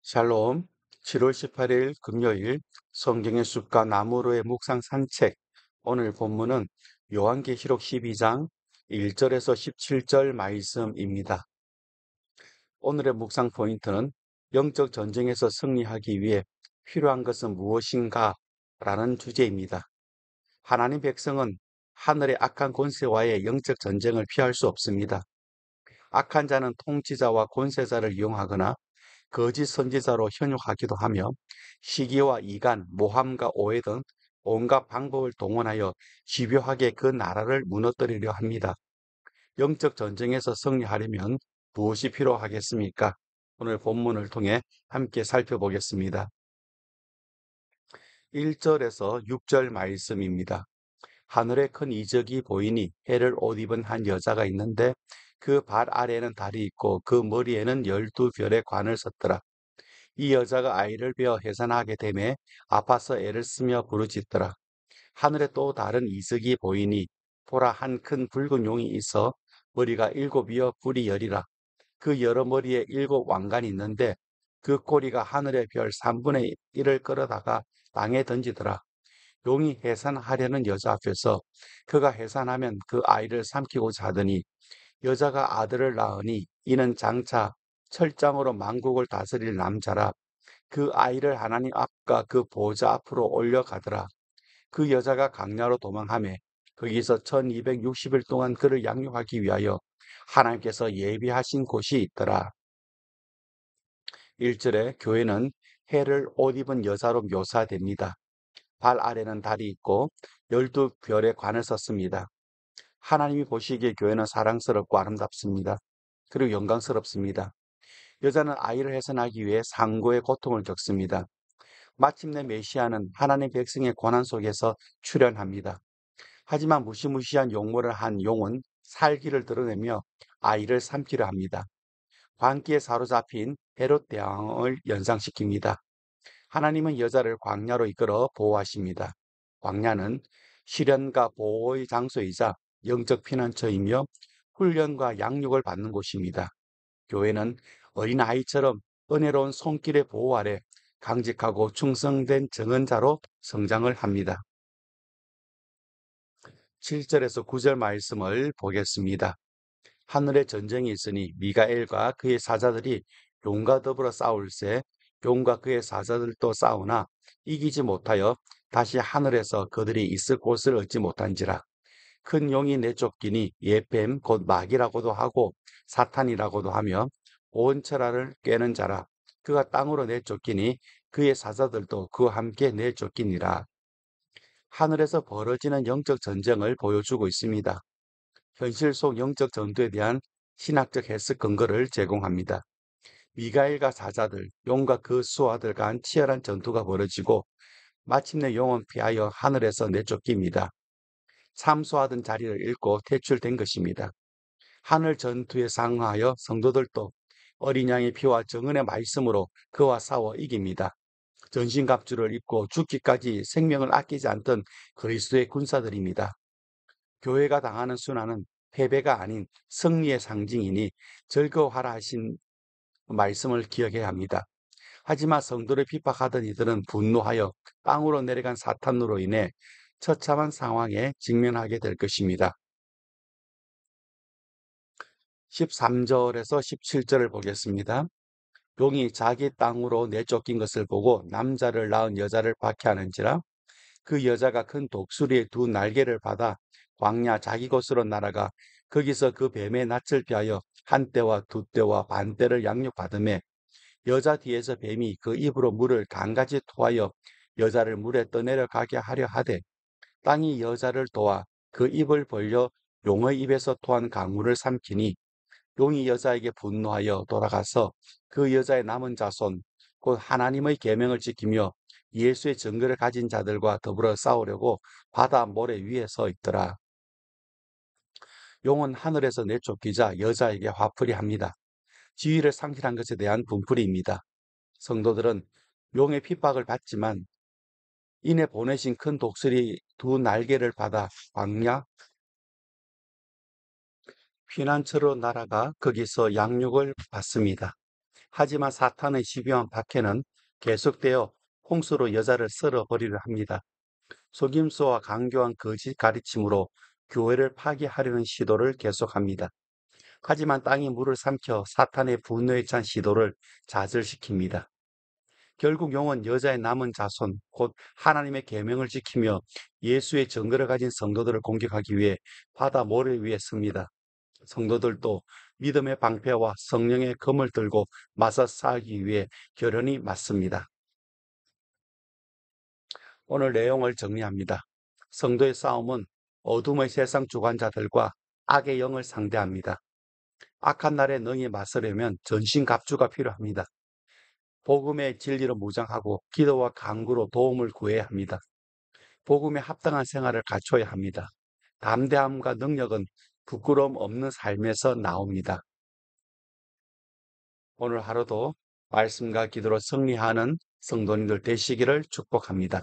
샬롬, 7월 18일 금요일 성경의 숲과 나무로의 묵상 산책. 오늘 본문은 요한계시록 12장 1절에서 17절 말씀입니다. 오늘의 묵상 포인트는 영적 전쟁에서 승리하기 위해 필요한 것은 무엇인가? 라는 주제입니다. 하나님 백성은 하늘의 악한 권세와의 영적 전쟁을 피할 수 없습니다. 악한 자는 통치자와 권세자를 이용하거나 거짓 선지자로 현혹하기도 하며 시기와 이간, 모함과 오해 등 온갖 방법을 동원하여 집요하게 그 나라를 무너뜨리려 합니다. 영적 전쟁에서 승리하려면 무엇이 필요하겠습니까? 오늘 본문을 통해 함께 살펴보겠습니다. 1절에서 6절 말씀입니다. 하늘에 큰 이적이 보이니 해를 옷 입은 한 여자가 있는데 그 발 아래에는 달이 있고 그 머리에는 12별의 관을 섰더라. 이 여자가 아이를 베어 해산하게 되매 아파서 애를 쓰며 부르짖더라. 하늘에 또 다른 이적이 보이니 보라 한 큰 붉은 용이 있어 머리가 일곱이어 뿔이 열이라. 그 여러 머리에 일곱 왕관이 있는데 그 꼬리가 하늘의 별 3분의 1을 끌어다가 땅에 던지더라. 용이 해산하려는 여자 앞에서 그가 해산하면 그 아이를 삼키고자 하더니 여자가 아들을 낳으니 이는 장차 철장으로 만국을 다스릴 남자라. 그 아이를 하나님 앞과 그 보좌 앞으로 올려가더라. 그 여자가 강야로 도망하며 거기서 1260일 동안 그를 양육하기 위하여 하나님께서 예비하신 곳이 있더라. 1절에 교회는 해를 옷 입은 여자로 묘사됩니다. 발 아래는 달이 있고 12별의 관을 썼습니다. 하나님이 보시기에 교회는 사랑스럽고 아름답습니다. 그리고 영광스럽습니다. 여자는 아이를 해산하기 위해 상고의 고통을 겪습니다. 마침내 메시아는 하나님 백성의 고난 속에서 출현합니다. 하지만 무시무시한 용모를 한 용은 살기를 드러내며 아이를 삼키려 합니다. 광기에 사로잡힌 헤롯 대왕을 연상시킵니다. 하나님은 여자를 광야로 이끌어 보호하십니다. 광야는 시련과 보호의 장소이자 영적 피난처이며 훈련과 양육을 받는 곳입니다. 교회는 어린아이처럼 은혜로운 손길의 보호 아래 강직하고 충성된 정언자로 성장을 합니다. 7절에서 9절 말씀을 보겠습니다. 하늘에 전쟁이 있으니 미가엘과 그의 사자들이 용과 더불어 싸울세 용과 그의 사자들도 싸우나 이기지 못하여 다시 하늘에서 그들이 있을 곳을 얻지 못한지라. 큰 용이 내쫓기니 예뱀 곧 마귀라고도 하고 사탄이라고도 하며 온 천하를 꿰는 자라. 그가 땅으로 내쫓기니 그의 사자들도 그와 함께 내쫓기니라. 하늘에서 벌어지는 영적 전쟁을 보여주고 있습니다. 현실 속 영적 전투에 대한 신학적 해석 근거를 제공합니다. 미가엘과 사자들, 용과 그 수하들 간 치열한 전투가 벌어지고 마침내 용은 피하여 하늘에서 내쫓깁니다. 참소하던 자리를 잃고 퇴출된 것입니다. 하늘 전투에 상하여 성도들도 어린 양의 피와 정은의 말씀으로 그와 싸워 이깁니다. 전신갑주를 입고 죽기까지 생명을 아끼지 않던 그리스도의 군사들입니다. 교회가 당하는 순환은 패배가 아닌 승리의 상징이니 즐거워하라 하신 말씀을 기억해야 합니다. 하지만 성도를 핍박하던 이들은 분노하여 땅으로 내려간 사탄으로 인해 처참한 상황에 직면하게 될 것입니다. 13절에서 17절을 보겠습니다. 용이 자기 땅으로 내쫓긴 것을 보고 남자를 낳은 여자를 박해하는지라. 그 여자가 큰 독수리의 두 날개를 받아 광야 자기 곳으로 날아가 거기서 그 뱀의 낯을 피하여 한 떼와 두 떼와 반 떼를 양육받으며 여자 뒤에서 뱀이 그 입으로 물을 강같이 토하여 여자를 물에 떠내려가게 하려 하되 땅이 여자를 도와 그 입을 벌려 용의 입에서 토한 강물을 삼키니 용이 여자에게 분노하여 돌아가서 그 여자의 남은 자손 곧 하나님의 계명을 지키며 예수의 증거를 가진 자들과 더불어 싸우려고 바다 모래 위에 서 있더라. 용은 하늘에서 내쫓기자 여자에게 화풀이 합니다. 지위를 상실한 것에 대한 분풀이입니다. 성도들은 용의 핍박을 받지만 이내 보내신 큰 독수리 두 날개를 받아 광야 피난처로 날아가 거기서 양육을 받습니다. 하지만 사탄의 집요한 박해는 계속되어 홍수로 여자를 썰어버리려 합니다. 속임수와 강교한 거짓 가르침으로 교회를 파괴하려는 시도를 계속합니다. 하지만 땅이 물을 삼켜 사탄의 분노에 찬 시도를 좌절시킵니다. 결국 용은 여자의 남은 자손, 곧 하나님의 계명을 지키며 예수의 증거를 가진 성도들을 공격하기 위해 바다 모래 위에 씁니다. 성도들도 믿음의 방패와 성령의 검을 들고 맞서 싸우기 위해 결연히 맞습니다. 오늘 내용을 정리합니다. 성도의 싸움은 어둠의 세상 주관자들과 악의 영을 상대합니다. 악한 날에 능히 맞서려면 전신갑주가 필요합니다. 복음의 진리로 무장하고 기도와 간구로 도움을 구해야 합니다. 복음에 합당한 생활을 갖춰야 합니다. 담대함과 능력은 부끄러움 없는 삶에서 나옵니다. 오늘 하루도 말씀과 기도로 승리하는 성도님들 되시기를 축복합니다.